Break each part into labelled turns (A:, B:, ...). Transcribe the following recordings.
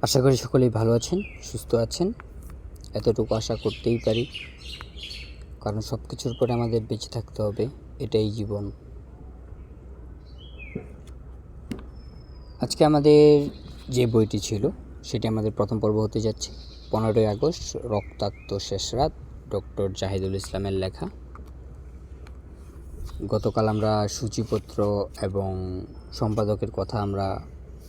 A: আশা করি সকলেই ভালো আছেন, সুস্থ আছেন। এতটুকু আশা করতেই পারি, কারণ সব কিছুর পরে আমাদের বেঁচে থাকতে হবে, এটাই জীবন। আজকে আমাদের যে বইটি ছিল সেটি আমাদের প্রথম পর্ব হতে যাচ্ছে। 15ই আগস্ট, রক্তাক্ত শেষ রাত, ডক্টর জাহিদুল ইসলামের লেখা। গতকাল আমরা সূচিপত্র এবং সম্পাদকের কথা আমরা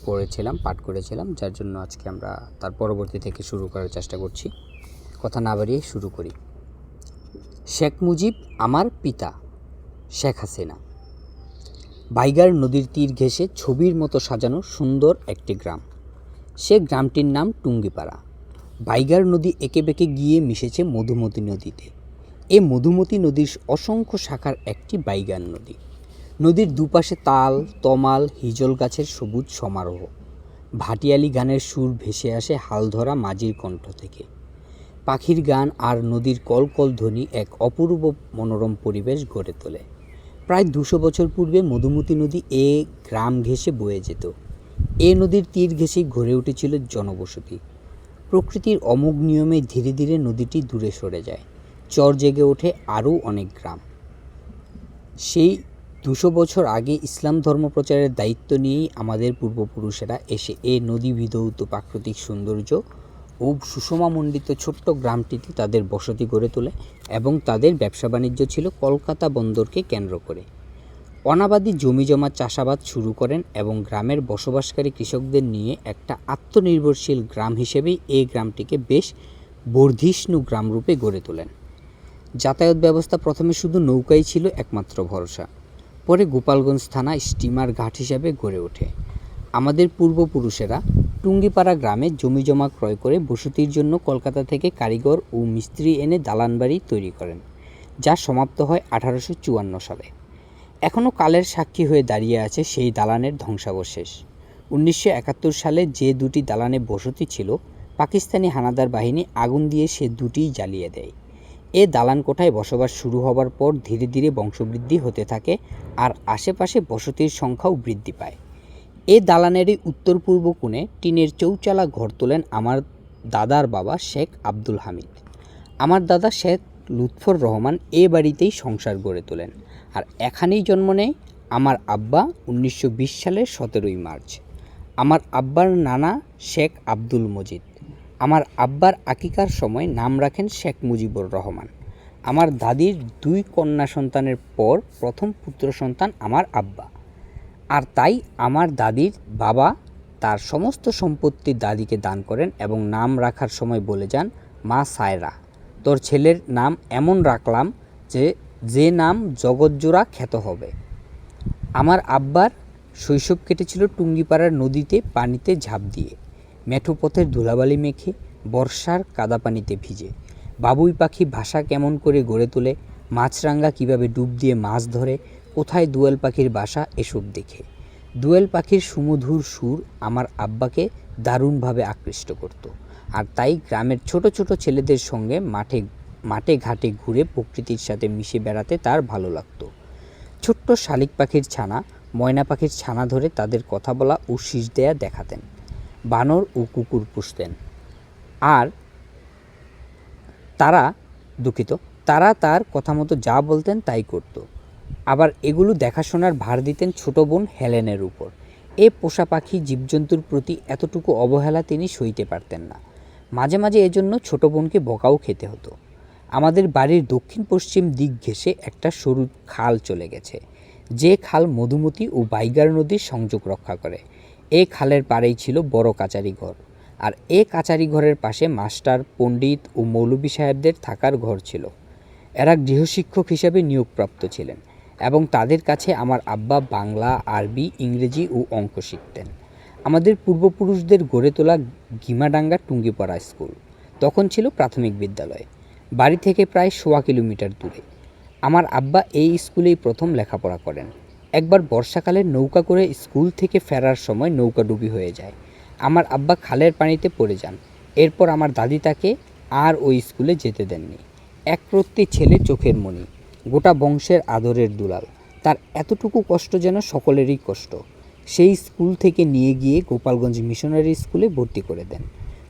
A: পড়েছিলাম, পাঠ করেছিলাম, যার জন্য আজকে আমরা তার পরবর্তী থেকে শুরু করার চেষ্টা করছি। কথা না বাড়িয়ে শুরু করি। শেখ মুজিব আমার পিতা, শেখ হাসিনা। বাইগার নদীর তীর ঘেঁষে ছবির মতো সাজানো সুন্দর একটি গ্রাম। সে গ্রামটির নাম টুঙ্গিপাড়া। বাইগার নদী এঁকে বেঁকে গিয়ে মিশেছে মধুমতি নদীতে। এ মধুমতি নদীর অসংখ্য শাখার একটি বাইগার নদী। নদীর দুপাশে তাল, তমাল, হিজল গাছের সবুজ সমারোহ। ভাটিয়ালি গানের সুর ভেসে আসে হালধরা মাঝির কণ্ঠ থেকে। পাখির গান আর নদীর কলকল ধ্বনি এক অপূর্ব মনোরম পরিবেশ গড়ে তোলে। প্রায় 200 বছর পূর্বে মধুমতি নদী এ গ্রাম ঘেঁষে বয়ে যেত। এ নদীর তীর ঘেঁষেই গড়ে উঠেছিল জনবসতি। প্রকৃতির অমোঘ নিয়মে ধীরে ধীরে নদীটি দূরে সরে যায়। চর জেগে ওঠে আরও অনেক গ্রাম। সেই 200 বছর আগে ইসলাম ধর্ম প্রচারের দায়িত্ব নিয়েই আমাদের পূর্বপুরুষেরা এসে এ নদী বিধৌত প্রাকৃতিক সৌন্দর্য ও সুষমামণ্ডিত ছোট্ট গ্রামটিতে তাদের বসতি গড়ে তোলে এবং তাদের ব্যবসা বাণিজ্য ছিল কলকাতা বন্দরকে কেন্দ্র করে। অনাবাদি জমিজমা চাষাবাদ শুরু করেন এবং গ্রামের বসবাসকারী কৃষকদের নিয়ে একটা আত্মনির্ভরশীল গ্রাম হিসেবেই এই গ্রামটিকে বেশ বর্ধিষ্ণু গ্রামরূপে গড়ে তোলেন। যাতায়াত ব্যবস্থা প্রথমে শুধু নৌকাই ছিল একমাত্র ভরসা। পরে গোপালগঞ্জ থানা স্টিমার ঘাট হিসাবে গড়ে ওঠে। আমাদের পূর্বপুরুষেরা টুঙ্গিপাড়া গ্রামে জমিজমা ক্রয় করে বসতির জন্য কলকাতা থেকে কারিগর ও মিস্ত্রি এনে দালান বাড়ি তৈরি করেন, যা সমাপ্ত হয় 1854 সালে। এখনও কালের সাক্ষী হয়ে দাঁড়িয়ে আছে সেই দালানের ধ্বংসাবশেষ। 1971 সালে যে দুটি দালানে বসতি ছিল, পাকিস্তানি হানাদার বাহিনী আগুন দিয়ে সে দুটিই জ্বালিয়ে দেয়। এ দালান কোঠায় বসবাস শুরু হবার পর ধীরে ধীরে বংশবৃদ্ধি হতে থাকে আর আশেপাশে বসতির সংখ্যাও বৃদ্ধি পায়। এ দালানেরই উত্তর পূর্ব কোণে টিনের চৌচালা ঘর তোলেন আমার দাদার বাবা শেখ আব্দুল হামিদ। আমার দাদা শেখ লুৎফর রহমান এ বাড়িতেই সংসার গড়ে তোলেন, আর এখানেই জন্ম নেয় আমার আব্বা 1920 সালের 17ই মার্চ। আমার আব্বার নানা শেখ আব্দুল মজিদ। আমার আব্বার আকিকার সময় নাম রাখেন শেখ মুজিবুর রহমান। আমার দাদির 2 কন্যা সন্তানের পর প্রথম পুত্র সন্তান আমার আব্বা। আর তাই আমার দাদির বাবা তার সমস্ত সম্পত্তি দাদিকে দান করেন এবং নাম রাখার সময় বলে যান, মা সায়রা, তোর ছেলের নাম এমন রাখলাম যে নাম জগৎজোড়া খ্যাত হবে। আমার আব্বার শৈশব কেটেছিল টুঙ্গিপাড়ার নদীতে পানিতে ঝাঁপ দিয়ে, মেঠো পথের ধুলাবালি মেখে, বর্ষার কাদা পানিতে ভিজে। বাবুই পাখি ভাষা কেমন করে গড়ে তোলে, মাছরাঙা কিভাবে ডুব দিয়ে মাছ ধরে, কোথায় দোয়েল পাখির বাসা, এসব দেখে। দোয়েল পাখির সুমধুর সুর আমার আব্বাকে দারুণভাবে আকৃষ্ট করত, আর তাই গ্রামের ছোট ছোট ছেলেদের সঙ্গে মাঠে ঘাটে ঘুরে প্রকৃতির সাথে মিশে বেড়াতে তার ভালো লাগতো। ছোট্ট শালিক পাখির ছানা, ময়না পাখির ছানা ধরে তাদের কথা বলা ও শীষ দেয়া দেখাতেন। বানর ও কুকুর পুষতেন, আর তারা তার কথা মতো যা বলতেন তাই করত। আবার এগুলো দেখাশোনার ভার দিতেন ছোট বোন হেলেনের উপর। এ পোষা পাখি জীবজন্তুর প্রতি এতটুকু অবহেলা তিনি সইতে পারতেন না। মাঝে মাঝে এজন্য ছোট বোনকে বকাও খেতে হতো। আমাদের বাড়ির দক্ষিণ পশ্চিম দিক ঘেঁষে একটা সরু খাল চলে গেছে, যে খাল মধুমতি ও বাইগার নদীর সংযোগ রক্ষা করে। এই খালের পাড়েই ছিল বড় কাচারি ঘর, আর এ কাচারি ঘরের পাশে মাস্টার, পণ্ডিত ও মৌলভী সাহেবদের থাকার ঘর ছিল। এরা গৃহশিক্ষক হিসাবে নিয়োগপ্রাপ্ত ছিলেন এবং তাদের কাছে আমার আব্বা বাংলা, আরবি, ইংরেজি ও অঙ্ক শিখতেন। আমাদের পূর্বপুরুষদের গড়ে তোলা গিমাডাঙ্গা টুঙ্গিপাড়া স্কুল তখন ছিল প্রাথমিক বিদ্যালয়, বাড়ি থেকে প্রায় 1.25 কিলোমিটার দূরে। আমার আব্বা এই স্কুলেই প্রথম লেখাপড়া করেন। একবার বর্ষাকালে নৌকা করে স্কুল থেকে ফেরার সময় নৌকা ডুবি হয়ে যায়। আমার আব্বা খালের পানিতে পড়ে যান। এরপর আমার দাদি তাকে আর ওই স্কুলে যেতে দেননি। একরত্তি ছেলে, চোখের মণি, গোটা বংশের আদরের দুলাল। তার এতটুকু কষ্ট যেন সকলেরই কষ্ট। সেই স্কুল থেকে নিয়ে গিয়ে গোপালগঞ্জ মিশনারি স্কুলে ভর্তি করে দেন।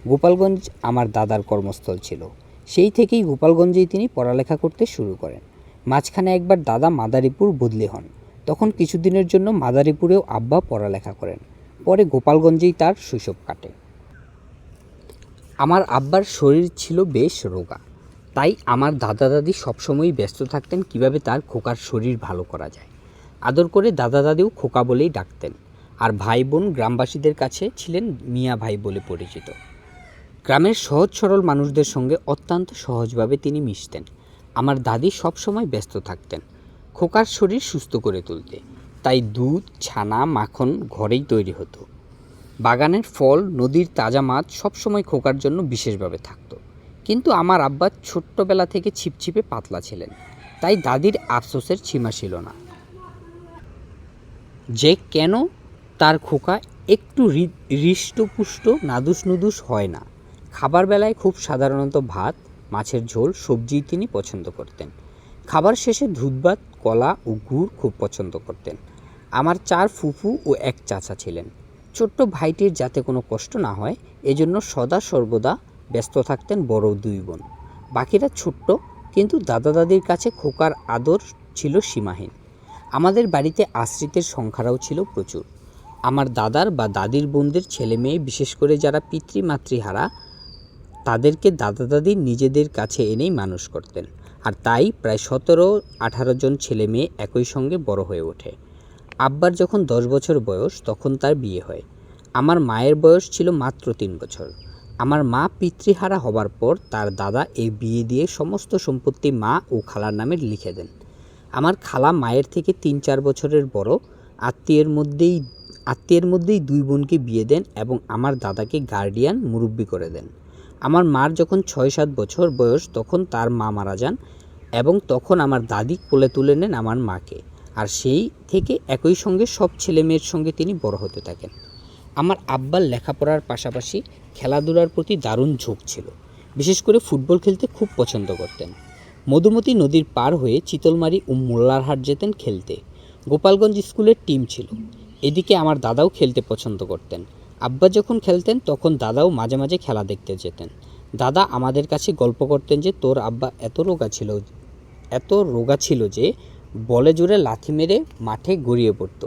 A: গোপালগঞ্জ আমার দাদার কর্মস্থল ছিল। সেই থেকেই গোপালগঞ্জেই তিনি পড়ালেখা করতে শুরু করেন। মাঝখানে একবার দাদা মাদারীপুর বদলি হন। তখন কিছুদিনের জন্য মাদারীপুরেও আব্বা পড়ালেখা করেন। পরে গোপালগঞ্জেই তার শৈশব কাটে। আমার আব্বার শরীর ছিল বেশ রোগা, তাই আমার দাদা দাদি সবসময়ই ব্যস্ত থাকতেন কিভাবে তার খোকার শরীর ভালো করা যায়। আদর করে দাদা দাদিও খোকা বলেই ডাকতেন। আর ভাই বোন গ্রামবাসীদের কাছে ছিলেন মিয়া ভাই বলে পরিচিত। গ্রামের সহজ সরল মানুষদের সঙ্গে অত্যন্ত সহজভাবে তিনি মিশতেন। আমার দাদি সবসময় ব্যস্ত থাকতেন খোকার শরীর সুস্থ করে তুলতে, তাই দুধ, ছানা, মাখন ঘরেই তৈরি হতো। বাগানের ফল, নদীর তাজা মাছ সবসময় খোকার জন্য বিশেষভাবে থাকতো। কিন্তু আমার আব্বা ছোট্টবেলা থেকে ছিপছিপে পাতলা ছিলেন, তাই দাদির আফসোসের সীমা ছিল না যে কেন তার খোকা একটু হৃষ্টপুষ্ট নাদুস নুদুস হয় না। খাবার বেলায় খুব সাধারণত ভাত, মাছের ঝোল, সবজি তিনি পছন্দ করতেন। খাবার শেষে দুধভাত, কলা ও গুড় খুব পছন্দ করতেন। আমার 4 ফুফু ও 1 চাচা ছিলেন। ছোট্ট ভাইটির যাতে কোনো কষ্ট না হয় এজন্য সদা সর্বদা ব্যস্ত থাকতেন বড় 2 বোন। বাকিরা ছোট্ট, কিন্তু দাদা দাদির কাছে খোকার আদর ছিল সীমাহীন। আমাদের বাড়িতে আশ্রিতের সংখ্যাও ছিল প্রচুর। আমার দাদার বা দাদির বোনদের ছেলে মেয়ে, বিশেষ করে যারা পিতৃমাতৃহারা, তাদেরকে দাদা দাদি নিজেদের কাছে এনেই মানুষ করতেন। আর তাই প্রায় 17-18 জন ছেলে মেয়ে একই সঙ্গে বড় হয়ে ওঠে। আব্বার যখন 10 বছর বয়স তখন তার বিয়ে হয়। আমার মায়ের বয়স ছিল মাত্র 3 বছর। আমার মা পিতৃহারা হবার পর তার দাদা এই বিয়ে দিয়ে সমস্ত সম্পত্তি মা ও খালার নামে লিখে দেন। আমার খালা মায়ের থেকে 3-4 বছরের বড়। আত্মীয়ের মধ্যেই 2 বোনকে বিয়ে দেন এবং আমার দাদাকে গার্ডিয়ান মুরব্বি করে দেন। আমার মার যখন 6-7 বছর বয়স তখন তার মা মারা যান এবং তখন আমার দাদি কোলে তুলে নেন আমার মাকে। আর সেই থেকে একই সঙ্গে সব ছেলে মেয়ের সঙ্গে তিনি বড় হতে থাকেন। আমার আব্বার লেখাপড়ার পাশাপাশি খেলাধুলার প্রতি দারুণ ঝোঁক ছিল। বিশেষ করে ফুটবল খেলতে খুব পছন্দ করতেন। মধুমতি নদীর পার হয়ে চিতলমারি ও মোল্লারহাট যেতেন খেলতে। গোপালগঞ্জ স্কুলের টিম ছিল। এদিকে আমার দাদাও খেলতে পছন্দ করতেন। আব্বা যখন খেলতেন তখন দাদাও মাঝে মাঝে খেলা দেখতে যেতেন। দাদা আমাদের কাছে গল্প করতেন যে তোর আব্বা এত রোগা ছিল যে বলে জোরে লাথি মেরে মাঠে গড়িয়ে পড়ত।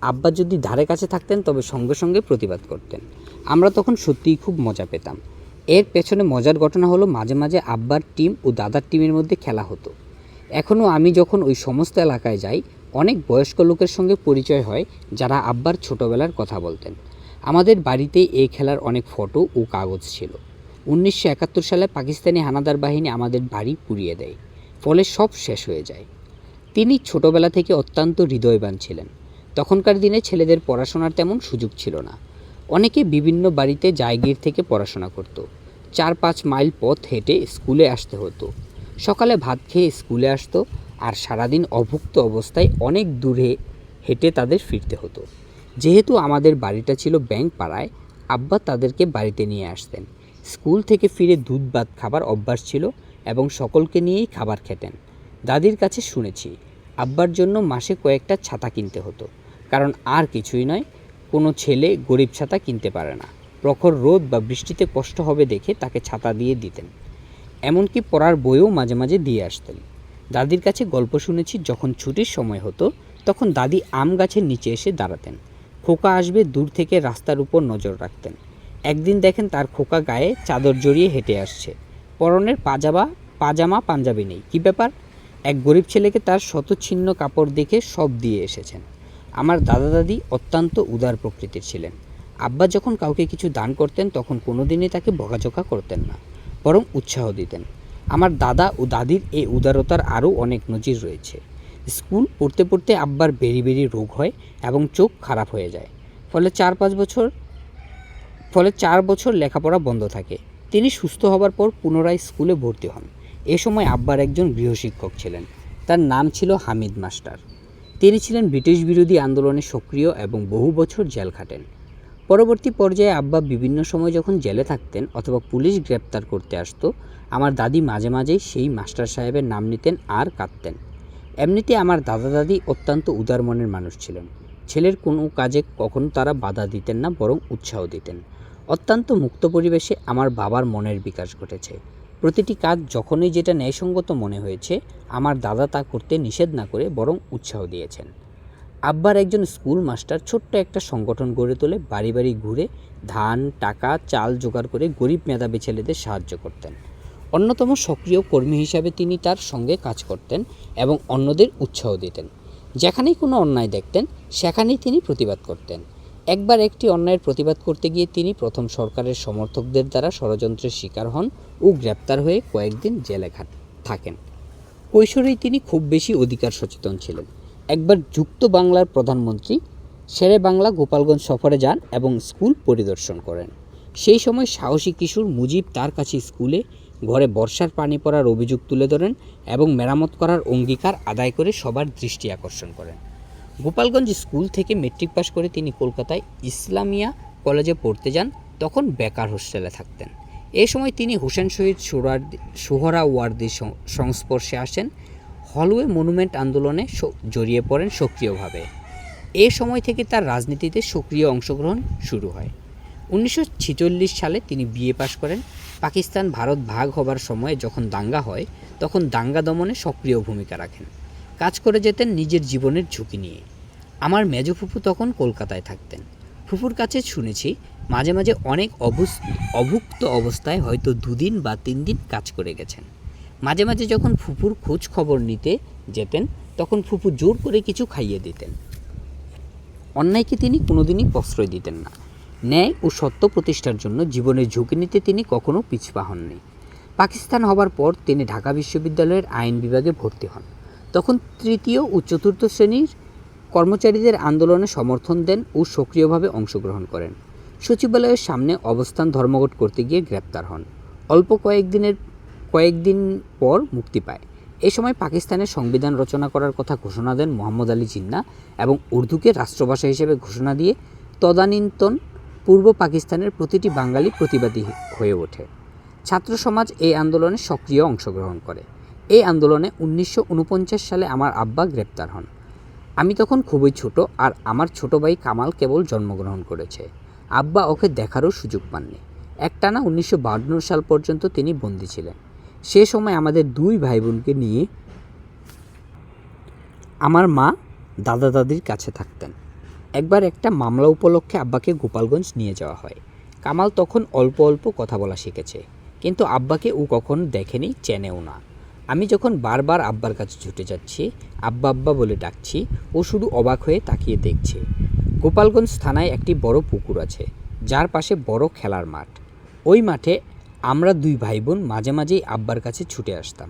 A: আব্বা যদি ধারে কাছে থাকতেন তবে সঙ্গে সঙ্গে প্রতিবাদ করতেন। আমরা তখন সত্যিই খুব মজা পেতাম। এর পেছনে মজার ঘটনা হলো মাঝে মাঝে আব্বার টিম ও দাদার টিমের মধ্যে খেলা হতো। এখনও আমি যখন ওই সমস্ত এলাকায় যাই অনেক বয়স্ক লোকের সঙ্গে পরিচয় হয় যারা আব্বার ছোটোবেলার কথা বলতেন। আমাদের বাড়িতে এই খেলার অনেক ফটো ও কাগজ ছিল। 1971 সালে পাকিস্তানি হানাদার বাহিনী আমাদের বাড়ি পুড়িয়ে দেয়, ফলে সব শেষ হয়ে যায়। তিনি ছোটোবেলা থেকে অত্যন্ত হৃদয়বান ছিলেন। তখনকার দিনে ছেলেদের পড়াশোনার তেমন সুযোগ ছিল না। অনেকে বিভিন্ন বাড়িতে জায়গির থেকে পড়াশোনা করত। 4-5 মাইল পথ হেঁটে স্কুলে আসতে হতো। সকালে ভাত খেয়ে স্কুলে আসতো আর সারাদিন অভুক্ত অবস্থায় অনেক দূরে হেঁটে তাদের ফিরতে হতো। যেহেতু আমাদের বাড়িটা ছিল ব্যাংক পাড়ায়, আব্বা তাদেরকে বাড়িতে নিয়ে আসতেন। স্কুল থেকে ফিরে দুধ ভাত খাবার অভ্যাস ছিল এবং সকলকে নিয়েই খাবার খেতেন। দাদির কাছে শুনেছি আব্বার জন্য মাসে কয়েকটা ছাতা কিনতে হতো, কারণ আর কিছুই নয়, কোনো ছেলে গরিব ছাতা কিনতে পারে না। প্রখর রোদ বা বৃষ্টিতে কষ্ট হবে দেখে তাকে ছাতা দিয়ে দিতেন। এমনকি পড়ার বইও মাঝে মাঝে দিয়ে আসতেন। দাদির কাছে গল্প শুনেছি যখন ছুটির সময় হতো তখন দাদি আম গাছের নিচে এসে দাঁড়াতেন। খোকা আসবে দূর থেকে রাস্তার উপর নজর রাখতেন। একদিন দেখেন তার খোকা গায়ে চাদর জড়িয়ে হেঁটে আসছে, পরনের পাজামা পাঞ্জাবি নেই। কী ব্যাপার? এক গরিব ছেলেকে তার শতচ্ছিন্ন কাপড় দেখে সব দিয়ে এসেছেন। আমার দাদা দাদি অত্যন্ত উদার প্রকৃতির ছিলেন। আব্বা যখন কাউকে কিছু দান করতেন তখন কোনোদিনই তাকে বকাঝকা করতেন না, বরং উৎসাহ দিতেন। আমার দাদা ও দাদির এই উদারতার আরও অনেক নজির রয়েছে। স্কুল পড়তে পড়তে আব্বার বেরি বেরি রোগ হয় এবং চোখ খারাপ হয়ে যায়। ফলে 4 বছর লেখাপড়া বন্ধ থাকে। তিনি সুস্থ হবার পর পুনরায় স্কুলে ভর্তি হন। এ সময় আব্বার একজন গৃহশিক্ষক ছিলেন, তার নাম ছিল হামিদ মাস্টার। তিনি ছিলেন ব্রিটিশ বিরোধী আন্দোলনে সক্রিয় এবং বহু বছর জেল খাটেন। পরবর্তী পর্যায়ে আব্বা বিভিন্ন সময় যখন জেলে থাকতেন অথবা পুলিশ গ্রেপ্তার করতে আসতো, আমার দাদি মাঝে মাঝেই সেই মাস্টার সাহেবের নাম নিতেন আর কাঁদতেন। এমনিতে আমার দাদা দাদি অত্যন্ত উদার মনের মানুষ ছিলেন। ছেলের কোনো কাজে কখনো তারা বাধা দিতেন না, বরং উৎসাহ দিতেন। অত্যন্ত মুক্ত পরিবেশে আমার বাবার মনের বিকাশ ঘটেছে। প্রতিটি কাজ যখনই যেটা ন্যায়সঙ্গত মনে হয়েছে, আমার দাদা তা করতে নিষেধ না করে বরং উৎসাহ দিয়েছেন। আব্বার একজন স্কুল মাস্টার ছোট্ট একটা সংগঠন গড়ে তোলে বাড়ি বাড়ি ঘুরে ধান, টাকা, চাল জোগাড় করে গরিব মেধাবী ছেলেদের সাহায্য করতেন। অন্যতম সক্রিয় কর্মী হিসাবে তিনি তার সঙ্গে কাজ করতেন এবং অন্যদের উৎসাহ দিতেন। যেখানেই কোনো অন্যায় দেখতেন সেখানেই তিনি প্রতিবাদ করতেন। একবার একটি অন্যায়ের প্রতিবাদ করতে গিয়ে তিনি প্রথম সরকারের সমর্থকদের দ্বারা ষড়যন্ত্রের শিকার হন ও গ্রেপ্তার হয়ে কয়েকদিন জেলে থাকেন। কৈশোরেই তিনি খুব বেশি অধিকার সচেতন ছিলেন। একবার যুক্ত বাংলার প্রধানমন্ত্রী শেরে বাংলা গোপালগঞ্জ সফরে যান এবং স্কুল পরিদর্শন করেন। সেই সময় সাহসী কিশোর মুজিব তার কাছে স্কুলে ঘরে বর্ষার পানি পড়ার অভিযোগ তুলে ধরেন এবং মেরামত করার অঙ্গীকার আদায় করে সবার দৃষ্টি আকর্ষণ করেন। গোপালগঞ্জ স্কুল থেকে মেট্রিক পাশ করে তিনি কলকাতায় ইসলামিয়া কলেজে পড়তে যান। তখন বেকার হোস্টেলে থাকতেন। এ সময় তিনি হোসেন শহীদ সোহরাওয়ার্দীর সংস্পর্শে আসেন। হলওয়ে মনুমেন্ট আন্দোলনে জড়িয়ে পড়েন সক্রিয়ভাবে। এ সময় থেকে তার রাজনীতিতে সক্রিয় অংশগ্রহণ শুরু হয়। 1946 সালে তিনি বিএ পাশ করেন। পাকিস্তান ভারত ভাগ হবার সময়ে যখন দাঙ্গা হয়, তখন দাঙ্গা দমনে সক্রিয় ভূমিকা রাখেন। কাজ করে যেতেন নিজের জীবনের ঝুঁকি নিয়ে। আমার মেজো ফুফু তখন কলকাতায় থাকতেন। ফুফুর কাছে শুনেছি মাঝে মাঝে অনেক অভুক্ত অবস্থায় হয়তো 2 দিন বা 3 দিন কাজ করে গেছেন। মাঝে মাঝে যখন ফুফুর খোঁজ খবর নিতে যেতেন, তখন ফুফু জোর করে কিছু খাইয়ে দিতেন। অন্যায়কে তিনি কোনোদিনই প্রশ্রয় দিতেন না। ন্যায় ও সত্য প্রতিষ্ঠার জন্য জীবনের ঝুঁকি নিতে তিনি কখনো পিছপা হননি। পাকিস্তান হবার পর তিনি ঢাকা বিশ্ববিদ্যালয়ের আইন বিভাগে ভর্তি হন। তখন 3য় ও 4র্থ শ্রেণীর কর্মচারীদের আন্দোলনে সমর্থন দেন ও সক্রিয়ভাবে অংশগ্রহণ করেন। সচিবালয়ের সামনে অবস্থান ধর্মঘট করতে গিয়ে গ্রেপ্তার হন। অল্প কয়েকদিন পর মুক্তি পায়। এ সময় পাকিস্তানের সংবিধান রচনা করার কথা ঘোষণা দেন মোহাম্মদ আলী জিন্নাহ এবং উর্দুকে রাষ্ট্রভাষা হিসেবে ঘোষণা দিয়ে তদানীন্তন পূর্ব পাকিস্তানের প্রতিটি বাঙালি প্রতিবাদী হয়ে ওঠে। ছাত্র সমাজ এই আন্দোলনে সক্রিয় অংশগ্রহণ করে। এই আন্দোলনে 1949 সালে আমার আব্বা গ্রেপ্তার হন। আমি তখন খুবই ছোট, আর আমার ছোট ভাই কামাল কেবল জন্মগ্রহণ করেছে। আব্বা ওকে দেখারও সুযোগ পাননি। একটানা 1952 সাল পর্যন্ত তিনি বন্দী ছিলেন। সে সময় আমাদের 2 ভাই বোনকে নিয়ে আমার মা দাদা দাদির কাছে থাকতেন। একবার একটা মামলা উপলক্ষে আব্বাকে গোপালগঞ্জ নিয়ে যাওয়া হয়। কামাল তখন অল্প অল্প কথা বলা শিখেছে, কিন্তু আব্বাকে ও কখনো দেখেনি, চেনেও না। আমি যখন বারবার আব্বার কাছে ছুটে যাচ্ছি, আব্বা আব্বা বলে ডাকছি, ও শুধু অবাক হয়ে তাকিয়ে দেখছে। গোপালগঞ্জ থানায় একটি বড় পুকুর আছে, যার পাশে বড় খেলার মাঠ। ওই মাঠে আমরা 2 ভাই বোন মাঝে মাঝেই আব্বার কাছে ছুটে আসতাম।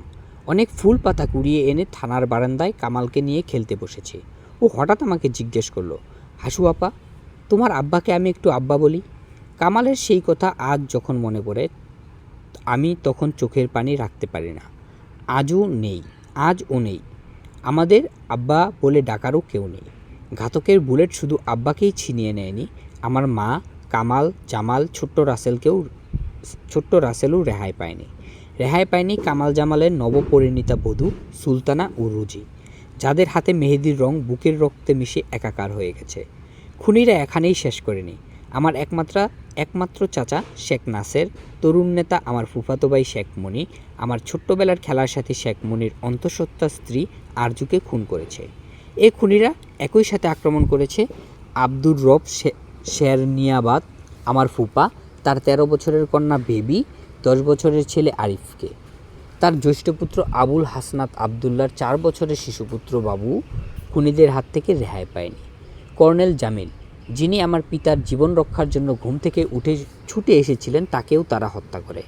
A: অনেক ফুল পাতা কুড়িয়ে এনে থানার বারান্দায় কামালকে নিয়ে খেলতে বসেছি। ও হঠাৎ আমাকে জিজ্ঞেস করলো, হাসু আপা, তোমার আব্বাকে আমি একটু আব্বা বলি? কামালের সেই কথা আজ যখন মনে পড়ে, আমি তখন চোখের পানি রাখতে পারি না। আজও নেই। আমাদের আব্বা বলে ডাকারও কেউ নেই। ঘাতকের বুলেট শুধু আব্বাকেই ছিনিয়ে নেয়নি, আমার মা, কামাল, জামাল, ছোট্ট রাসেলও রেহাই পায়নি কামাল জামালের নবপরিণীতা বধূ সুলতানা ও রুজি, যাদের হাতে মেহেদির রং বুকের রক্তে মিশে একাকার হয়ে গেছে। খুনিরা এখানেই শেষ করেনি। আমার একমাত্র চাচা শেখ নাসের, তরুণ নেতা আমার ফুফাতো ভাই শেখ মনি, আমার ছোট্টবেলার খেলার সাথী শেখ মনির অন্তঃসত্ত্বা স্ত্রী আরজুকে খুন করেছে। এই খুনিরা একই সাথে আক্রমণ করেছে আব্দুর রব শেরনিয়াবাদ, আমার ফুপা, তার 13 বছরের কন্যা বেবি, 10 বছরের ছেলে আরিফকে। তার জ্যৈষ্ঠ পুত্র আবুল হাসনাত আবদুল্লার 4 বছরের শিশুপুত্র বাবু খুনিদের হাত থেকে রেহাই পায়নি। কর্নেল জামিল, যিনি আমার পিতার জীবন রক্ষার জন্য ঘুম থেকে উঠে ছুটে এসেছিলেন, তাকেও তারা হত্যা করে।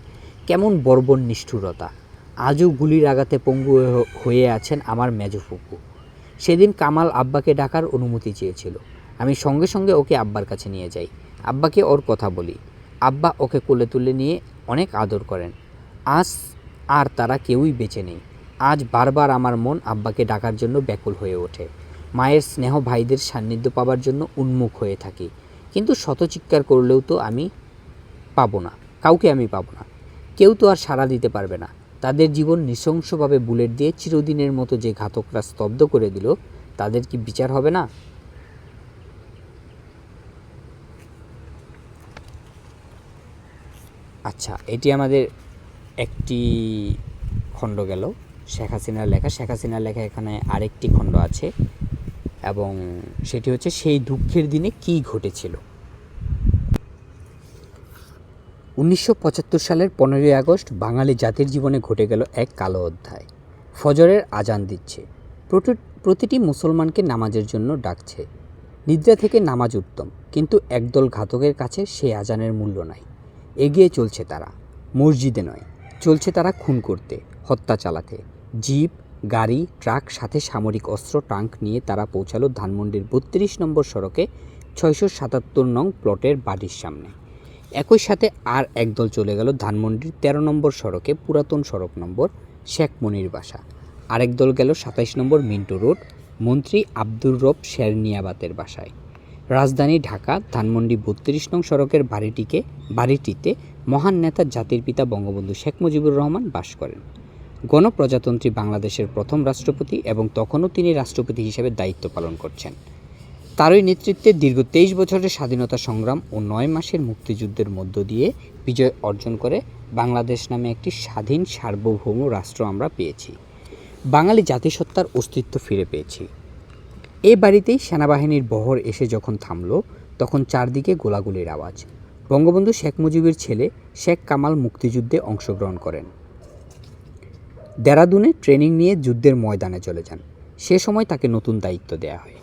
A: কেমন বর্বর নিষ্ঠুরতা! আজও গুলির আঘাতে পঙ্গু হয়ে আছেন আমার মেজো ফুপু। সেদিন কামাল আব্বাকে ডাকার অনুমতি চেয়েছিল। আমি সঙ্গে সঙ্গে ওকে আব্বার কাছে নিয়ে যাই। আব্বাকে ওর কথা বলি। আব্বা ওকে কোলে তুলে নিয়ে অনেক আদর করেন। আজ আর তারা কেউই বেঁচে নেই। আজ বারবার আমার মন আব্বাকে ডাকার জন্য ব্যাকুল হয়ে ওঠে। মায়ের স্নেহ ভাইদের সান্নিধ্য পাবার জন্য উন্মুখ হয়ে থাকি, কিন্তু শত চিৎকার করলেও তো কাউকে আমি পাবো না। কেউ তো আর সাড়া দিতে পারবে না। তাদের জীবন নৃশংসভাবে বুলেট দিয়ে চিরদিনের মতো যে ঘাতকরা স্তব্ধ করে দিল, তাদের কি বিচার হবে না? আচ্ছা, এটি আমাদের একটি খণ্ড গেল শেখ হাসিনার লেখা। শেখ হাসিনার লেখা এখানে আরেকটি খণ্ড আছে এবং সেটি হচ্ছে সেই দুঃখের দিনে কী ঘটেছিল। 1975 সালের 15ই আগস্ট বাঙালি জাতির জীবনে ঘটে গেল এক কালো অধ্যায়। ফজরের আজান দিচ্ছে, প্রতিটি মুসলমানকে নামাজের জন্য ডাকছে। নিদ্রা থেকে নামাজ উত্তম, কিন্তু একদল ঘাতকের কাছে সেই আজানের মূল্য নাই। এগিয়ে চলছে তারা, মসজিদে নয়, চলছে তারা খুন করতে, হত্যা চালাতে। জিপ, গাড়ি, ট্রাক, সাথে সামরিক অস্ত্র, ট্যাঙ্ক নিয়ে তারা পৌঁছালো ধানমন্ডির 32 নম্বর সড়কে 677 নং প্লটের বাড়ির সামনে। একই সাথে আর একদল চলে গেল ধানমন্ডির 13 নম্বর সড়কে পুরাতন সড়ক নম্বর শেখ মনির বাসা। আরেক দল গেল 27 নম্বর মিন্টু রোড মন্ত্রী আব্দুর রব শেরনিয়াবাতের বাসায়। রাজধানী ঢাকা ধানমন্ডি 32 নং সড়কের বাড়িটিতে মহান নেতা জাতির পিতা বঙ্গবন্ধু শেখ মুজিবুর রহমান বাস করেন। গণপ্রজাতন্ত্রী বাংলাদেশের প্রথম রাষ্ট্রপতি এবং তখনও তিনি রাষ্ট্রপতি হিসেবে দায়িত্ব পালন করছেন। তারই নেতৃত্বে দীর্ঘ 23 বছরের স্বাধীনতা সংগ্রাম ও 9 মাসের মুক্তিযুদ্ধের মধ্য দিয়ে বিজয় অর্জন করে বাংলাদেশ নামে একটি স্বাধীন সার্বভৌম রাষ্ট্র আমরা পেয়েছি। বাঙালি জাতিসত্তার অস্তিত্ব ফিরে পেয়েছি। এ বাড়িতেই সেনাবাহিনীর বহর এসে যখন থামল, তখন চারদিকে গোলাগুলির আওয়াজ। বঙ্গবন্ধু শেখ মুজিবের ছেলে শেখ কামাল মুক্তিযুদ্ধে অংশগ্রহণ করেন। দেরাদুনে ট্রেনিং নিয়ে যুদ্ধের ময়দানে চলে যান। সে সময় তাকে নতুন দায়িত্ব দেয়া হয়।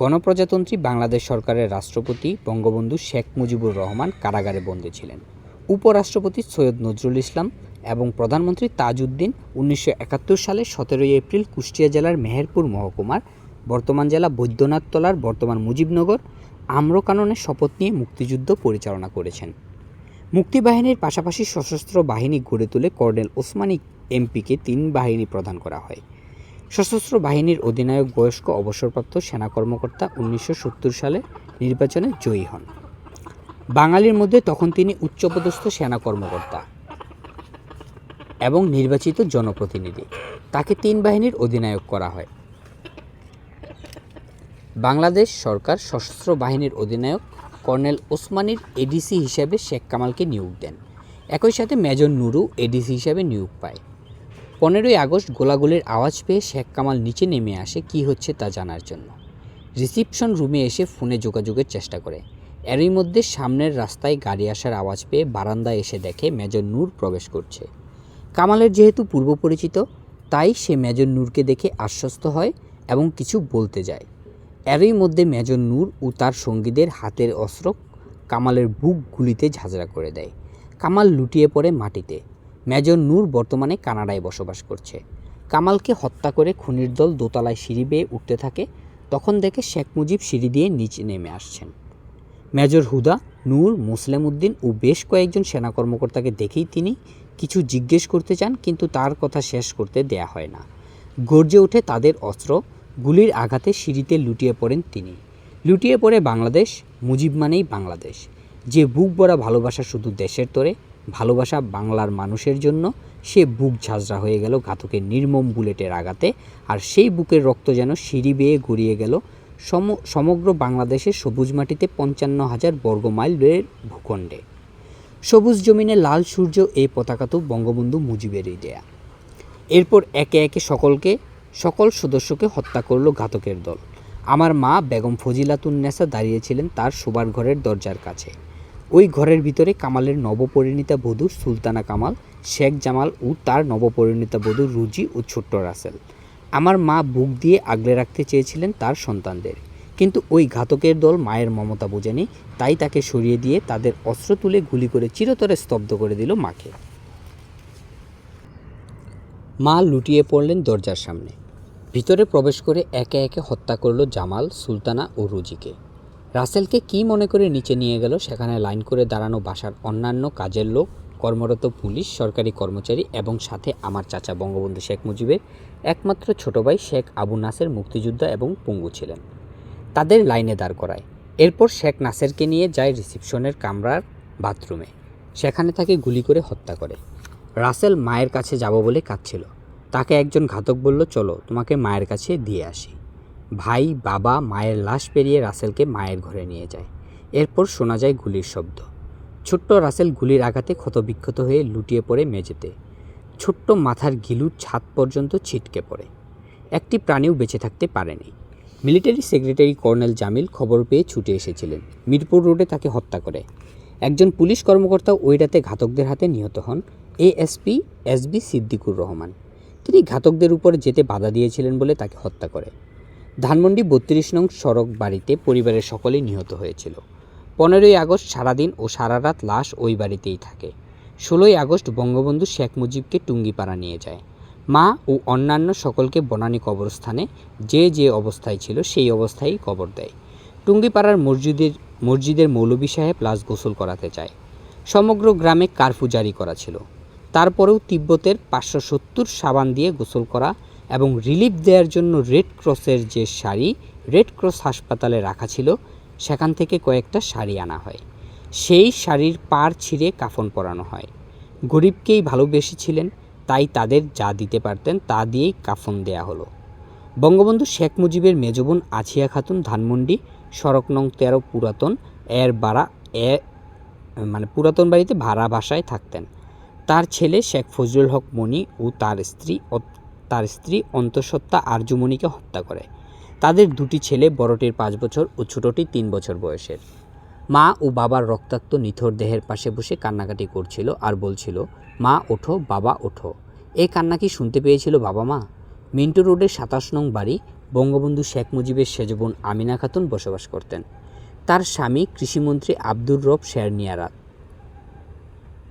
A: গণপ্রজাতন্ত্রী বাংলাদেশ সরকারের রাষ্ট্রপতি বঙ্গবন্ধু শেখ মুজিবুর রহমান কারাগারে বন্দী ছিলেন। উপরাষ্ট্রপতি সৈয়দ নজরুল ইসলাম এবং প্রধানমন্ত্রী তাজউদ্দিন 1971 সালের 17 এপ্রিল কুষ্টিয়া জেলার মেহেরপুর মহকুমার বর্তমান জেলা বৈদ্যনাথতলার বর্তমান মুজিবনগর আম্রকাননে শপথ নিয়ে মুক্তিযুদ্ধ পরিচালনা করেছেন। মুক্তিবাহিনীর পাশাপাশি সশস্ত্র বাহিনী গড়ে তুলে কর্নেল ওসমানী এমপিকে 3 বাহিনী প্রদান করা হয়। সশস্ত্র বাহিনীর অধিনায়ক বয়স্ক অবসরপ্রাপ্ত সেনা কর্মকর্তা 1970 সালে নির্বাচনে জয়ী হন। বাঙালির মধ্যে তখন তিনি উচ্চপদস্থ সেনা কর্মকর্তা এবং নির্বাচিত জনপ্রতিনিধি। তাকে 3 বাহিনীর অধিনায়ক করা হয়। বাংলাদেশ সরকার সশস্ত্র বাহিনীর অধিনায়ক কর্নেল ওসমানীর এডিসি হিসেবে শেখ কামালকে নিয়োগ দেন। একই সাথে মেজর নুরু এডিসি হিসেবে নিয়োগ পায়। 15ই আগস্ট গোলাগুলির আওয়াজ পেয়ে শেখ কামাল নিচে নেমে আসে কী হচ্ছে তা জানার জন্য। রিসিপশন রুমে এসে ফোনে যোগাযোগের চেষ্টা করে। এরই মধ্যে সামনের রাস্তায় গাড়ি আসার আওয়াজ পেয়ে বারান্দায় এসে দেখে মেজর নূর প্রবেশ করছে। কামালের যেহেতু পূর্ব পরিচিত, তাই সে মেজর নূরকে দেখে আশ্বস্ত হয় এবং কিছু বলতে যায়। এরই মধ্যে মেজর নূর ও তার সঙ্গীদের হাতের অস্ত্র কামালের বুক গুলিতে ঝাঁঝরা করে দেয়। কামাল লুটিয়ে পড়ে মাটিতে। মেজর নূর বর্তমানে কানাডায় বসবাস করছে। কামালকে হত্যা করে খুনির দল দোতলায় সিঁড়ি বেয়ে উঠতে থাকে। তখন দেখে শেখ মুজিব সিঁড়ি দিয়ে নিচে নেমে আসছেন। মেজর হুদা, নূর, মুসলেম উদ্দিন ও বেশ কয়েকজন সেনা কর্মকর্তাকে দেখেই তিনি কিছু জিজ্ঞেস করতে চান, কিন্তু তার কথা শেষ করতে দেয়া হয় না। গর্জে ওঠে তাদের অস্ত্র। গুলির আঘাতে সিঁড়িতে লুটিয়ে পড়েন তিনি। লুটিয়ে পড়ে বাংলাদেশ, মুজিব মানেই বাংলাদেশ। যে বুক ভরা ভালোবাসা শুধু দেশের তরে, ভালোবাসা বাংলার মানুষের জন্য, সে বুক ঝাঁঝরা হয়ে গেল ঘাতকের নির্মম বুলেটের আঘাতে। আর সেই বুকের রক্ত যেন সিঁড়ি বেয়ে গড়িয়ে গেল সমগ্র বাংলাদেশের সবুজ মাটিতে 55,000 বর্গমাইলের ভূখণ্ডে। সবুজ জমিনে লাল সূর্য, এই পতাকা তো বঙ্গবন্ধু মুজিবেরই দেয়া। এরপর একে একে সকল সদস্যকে হত্যা করল ঘাতকের দল। আমার মা বেগম ফজিলাতুন্নেসা দাঁড়িয়েছিলেন তার শোবার ঘরের দরজার কাছে। ওই ঘরের ভিতরে কামালের নবপরিণীতা বধূ সুলতানা কামাল, শেখ জামাল ও তার নবপরিণীতা বধূ রুজি ও ছোট্ট রাসেল। আমার মা বুক দিয়ে আগলে রাখতে চেয়েছিলেন তার সন্তানদের, কিন্তু ওই ঘাতকের দল মায়ের মমতা বোঝেনি, তাই তাকে সরিয়ে দিয়ে তাদের অস্ত্র তুলে গুলি করে চিরতরে স্তব্ধ করে দিল মাকে। মা লুটিয়ে পড়লেন দরজার সামনে। ভিতরে প্রবেশ করে একে একে হত্যা করলো জামাল, সুলতানা ও রুজিকে। রাসেলকে কি মনে করে নিচে নিয়ে গেল সেখানে লাইন করে দাঁড়ানো বাসার অন্যান্য কাজের লোক, কর্মরত পুলিশ, সরকারি কর্মচারী এবং সাথে আমার চাচা বঙ্গবন্ধু শেখ মুজিবের একমাত্র ছোট ভাই শেখ আবু নাসের মুক্তিযোদ্ধা এবং পঙ্গু ছিলেন। তাদের লাইনে দাঁড় করায়। এরপর শেখ নাসেরকে নিয়ে যায় রিসিপশনের কামরার বাথরুমে। সেখানে তাকে গুলি করে হত্যা করে। রাসেল মায়ের কাছে যাব বলে কাঁদছিল। তাকে একজন ঘাতক বলল, চলো তোমাকে মায়ের কাছে দিয়ে আসি। ভাই, বাবা, মায়ের লাশ পেরিয়ে রাসেলকে মায়ের ঘরে নিয়ে যায়। এরপর শোনা যায় গুলির শব্দ। ছোট্ট রাসেল গুলির আঘাতে ক্ষতবিক্ষত হয়ে লুটিয়ে পড়ে মেঝেতে। ছোট্ট মাথার ঘিলু ছাদ পর্যন্ত ছিটকে পড়ে। একটি প্রাণীও বেঁচে থাকতে পারেনি। মিলিটারি সেক্রেটারি কর্নেল জামিল খবর পেয়ে ছুটে এসেছিলেন। মিরপুর রোডে তাকে হত্যা করে। একজন পুলিশ কর্মকর্তা ওই রাতে ঘাতকদের হাতে নিহত হন, এএসপি এসবি সিদ্দিকুর রহমান। তিনি ঘাতকদের উপর যেতে বাধা দিয়েছিলেন বলে তাকে হত্যা করে। ধানমন্ডি ৩২ নং সড়ক বাড়িতে পরিবারের সকলেই নিহত হয়েছিল। 15ই আগস্ট সারাদিন ও সারা রাত লাশ ওই বাড়িতেই থাকে। 16ই আগস্ট বঙ্গবন্ধু শেখ মুজিবকে টুঙ্গিপাড়া নিয়ে যায়। মা ও অন্যান্য সকলকে বনানী কবরস্থানে যে যে অবস্থায় ছিল সেই অবস্থায় কবর দেয়। টুঙ্গিপাড়ার মসজিদের মৌলভী সাহেব লাশ গোসল করাতে চায়। সমগ্র গ্রামে কারফিউ জারি করা ছিল। তারপরেও তিব্বতের 570 সাবান দিয়ে গোসল করা এবং রিলিফ দেওয়ার জন্য রেড ক্রসের যে শাড়ি রেড ক্রস হাসপাতালে রাখা ছিল, সেখান থেকে কয়েকটা শাড়ি আনা হয়। সেই শাড়ির পাড় ছিঁড়ে কাফন পরানো হয়। গরিবকেই ভালোবেসেছিলেন, তাই তাদের যা দিতে পারতেন তা দিয়েই কাফন দেয়া হলো। বঙ্গবন্ধু শেখ মুজিবের মেজবোন আছিয়া খাতুন ধানমন্ডি সড়ক নং 13 পুরাতন বাড়িতে ভাড়া বাসায় থাকতেন। তার ছেলে শেখ ফজলুল হক মনি ও তার স্ত্রী অন্তঃসত্ত্বা আরজুমণিকে হত্যা করে। তাদের দুটি ছেলে, বড়টির 5 বছর ও ছোটটি 3 বছর বয়সের। মা ও বাবার রক্তাক্ত নিথর দেহের পাশে বসে কান্নাকাটি করছিল আর বলছিল, মা ওঠো, বাবা ওঠো। এই কান্না কি শুনতে পেয়েছিল বাবা মা? মিন্টু রোডের 27 নং বাড়ি বঙ্গবন্ধু শেখ মুজিবের সেজবোন আমিনা খাতুন বসবাস করতেন। তার স্বামী কৃষিমন্ত্রী আব্দুর রব শেরনিয়ারাত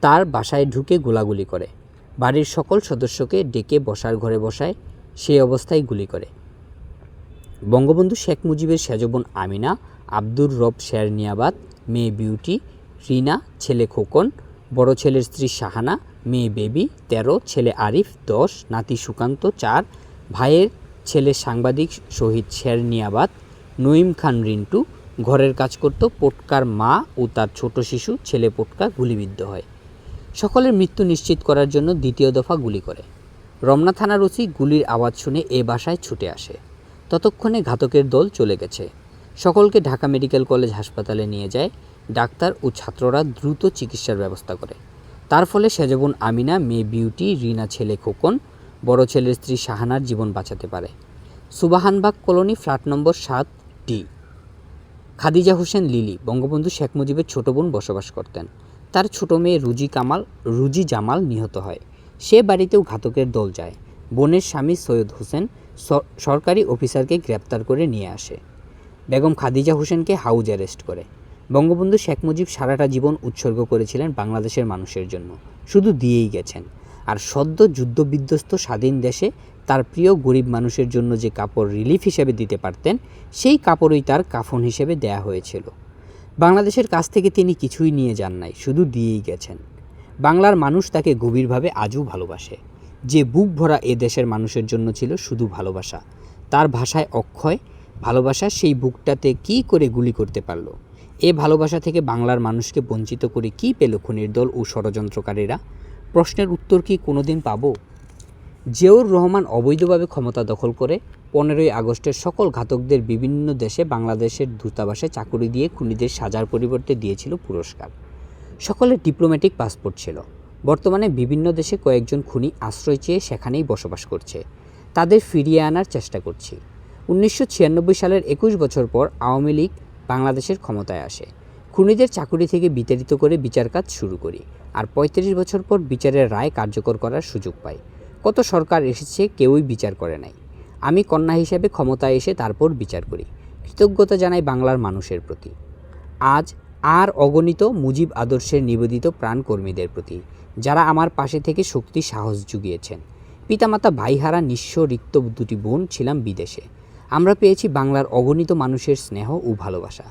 A: তার বাসায় ঢুকে গোলাগুলি করে। বাড়ির সকল সদস্যকে ডেকে বসার ঘরে বসায়, সেই অবস্থায় গুলি করে। বঙ্গবন্ধু শেখ মুজিবের সেজবোন আমিনা, আব্দুর রব শেরনিয়াবাত, মেয়ে বিউটি, রিনা, ছেলে খোকন, বড় ছেলের স্ত্রী শাহানা, মেয়ে বেবি 13, ছেলে আরিফ 10, নাতি সুকান্ত 4, ভাইয়ের ছেলে সাংবাদিক শহীদ শেরনিয়াবাত, নঈম খান রিন্টু ঘরের কাজ করত। পোটকার মা ও তার ছোট শিশু ছেলে পোটকা গুলিবিদ্ধ হয়। সকলের মৃত্যু নিশ্চিত করার জন্য দ্বিতীয় দফা গুলি করে। রমনা থানার ওসি গুলির আওয়াজ শুনে এ বাসায় ছুটে আসে। ততক্ষণে ঘাতকের দল চলে গেছে। সকলকে ঢাকা মেডিকেল কলেজ হাসপাতালে নিয়ে যায়। ডাক্তার ও ছাত্ররা দ্রুত চিকিৎসার ব্যবস্থা করে। তার ফলে সেজবোন আমিনা, মেয়ে বিউটি, রিনা, ছেলে খোকন, বড় ছেলের স্ত্রী শাহানার জীবন বাঁচাতে পারে। Subhanbagh colony, flat number 7D। Khadija Hossain Lily Bangabandhu Sheikh মুজিবের ছোট বোন বসবাস করতেন। তার ছোট মেয়ে রুজি জামাল নিহত হয়। সে বাড়িতেও ঘাতকের দল যায়। বোনের স্বামী সৈয়দ হোসেন সরকারি অফিসারকে গ্রেপ্তার করে নিয়ে আসে। বেগম খাদিজা হোসেনকে হাউস অ্যারেস্ট করে। বঙ্গবন্ধু শেখ মুজিব সারাটা জীবন উৎসর্গ করেছিলেন বাংলাদেশের মানুষের জন্য, শুধু দিয়েই গেছেন। আর সদ্য যুদ্ধবিধ্বস্ত স্বাধীন দেশে তার প্রিয় গরিব মানুষের জন্য যে কাপড় রিলিফ হিসেবে দিতে পারতেন, সেই কাপড়ই তার কাফন হিসেবে দেয়া হয়েছিল। বাংলাদেশের কাছ থেকে তিনি কিছুই নিয়ে যান নাই, শুধু দিয়েই গেছেন। বাংলার মানুষ তাকে গভীরভাবে আজও ভালোবাসে। যে বুক ভরা এ দেশের মানুষের জন্য ছিল শুধু ভালোবাসা। তার ভাষায় অক্ষয় ভালোবাসা, সেই বুকটাতে কি করে গুলি করতে পারল? এ ভালোবাসা থেকে বাংলার মানুষকে বঞ্চিত করে কি পেল খুনির দল ও ষড়যন্ত্রকারীরা? প্রশ্নের উত্তর কি কোনোদিন পাব? জিয়াউর রহমান অবৈধভাবে ক্ষমতা দখল করে 15ই আগস্টের সকল ঘাতকদের বিভিন্ন দেশে বাংলাদেশের দূতাবাসে চাকুরি দিয়ে খুনিদের সাজার পরিবর্তে দিয়েছিল পুরস্কার। সকলের ডিপ্লোম্যাটিক পাসপোর্ট ছিল। বর্তমানে বিভিন্ন দেশে কয়েকজন খুনি আশ্রয় চেয়ে সেখানেই বসবাস করছে। তাদের ফিরিয়ে আনার চেষ্টা করছি। 1996 সালের 21 বছর পর আওয়ামী লীগ বাংলাদেশের ক্ষমতায় আসে। খুনিদের চাকুরি থেকে বিতাড়িত করে বিচার কাজ শুরু করি। আর 35 বছর পর বিচারের রায় কার্যকর করার সুযোগ পাই। কত সরকার এসেছে, কেউই বিচার করে নাই। আমি কন্যা হিসেবে ক্ষমতায় এসে তারপর বিচার করি। কৃতজ্ঞতা জানাই বাংলার মানুষের প্রতি। আজ আর অগণিত মুজিব আদর্শের নিবেদিত প্রাণকর্মীদের প্রতি, যারা আমার পাশে থেকে শক্তি সাহস জুগিয়েছেন। পিতামাতা ভাইহারা নিঃস্ব রিক্ত দুটি বোন ছিলাম বিদেশে। আমরা পেয়েছি বাংলার অগণিত মানুষের স্নেহ ও ভালোবাসা।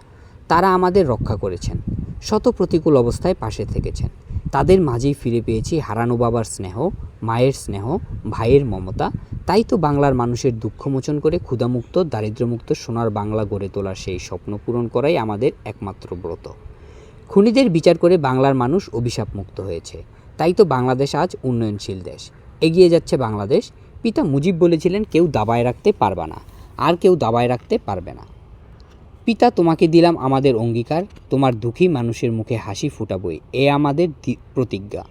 A: তারা আমাদের রক্ষা করেছেন, শত প্রতিকূল অবস্থায় পাশে থেকেছেন। তাদের মাঝেই ফিরে পেয়েছি হারানো বাবার স্নেহ, মায়ের স্নেহ, ভাইয়ের মমতা। তাই তো বাংলার মানুষের দুঃখমোচন করে ক্ষুধামুক্ত, দারিদ্র্যমুক্ত সোনার বাংলা গড়ে তোলার সেই স্বপ্ন পূরণ করাই আমাদের একমাত্র ব্রত। খুনিদের বিচার করে বাংলার মানুষ অভিশাপমুক্ত হয়েছে। তাই তো বাংলাদেশ আজ উন্নয়নশীল দেশ, এগিয়ে যাচ্ছে বাংলাদেশ। পিতা মুজিব বলেছিলেন, কেউ দাবায় রাখতে পারবে না, আর কেউ দাবায় রাখতে পারবে না। পিতা, তোমাকে দিলাম আমাদের অঙ্গীকার, তোমার দুঃখী মানুষের মুখে হাসি ফুটাবই, এ আমাদের প্রতিজ্ঞা।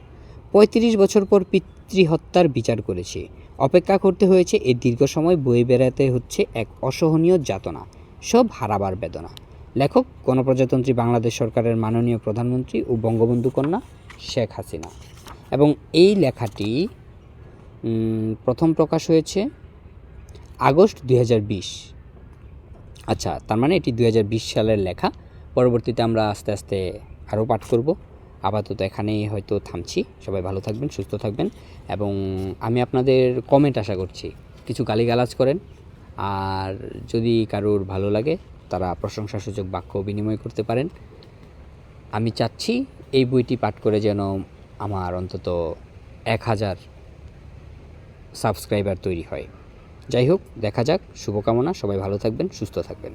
A: ৩৫ বছর পর পিতৃহত্যার বিচার করেছে, অপেক্ষা করতে হয়েছে এ দীর্ঘ সময়, বয়ে বেড়াতে হচ্ছে এক অসহনীয় যাতনা, সব হারাবার বেদনা। লেখক গণপ্রজাতন্ত্রী বাংলাদেশ সরকারের মাননীয় প্রধানমন্ত্রী ও বঙ্গবন্ধু কন্যা শেখ হাসিনা। এবং এই লেখাটি প্রথম প্রকাশ হয়েছে আগস্ট ২০২০। আচ্ছা, তার মানে এটি ২০২০ সালের লেখা। পরবর্তীতে আমরা আস্তে আস্তে আরও পাঠ করব। আপাতত এখানেই হয়তো থামছি। সবাই ভালো থাকবেন, সুস্থ থাকবেন, এবং আমি আপনাদের কমেন্ট আশা করছি। কিছু গালিগালাজ করেন, আর যদি কারোর ভালো লাগে তারা প্রশংসাসূচক বাক্য বিনিময় করতে পারেন। আমি চাচ্ছি এই বইটি পাঠ করে যেন আমার অন্তত ১,০০০ সাবস্ক্রাইবার তৈরি হয়। যাই হোক, দেখা যাক। শুভকামনা। সবাই ভালো থাকবেন, সুস্থ থাকবেন।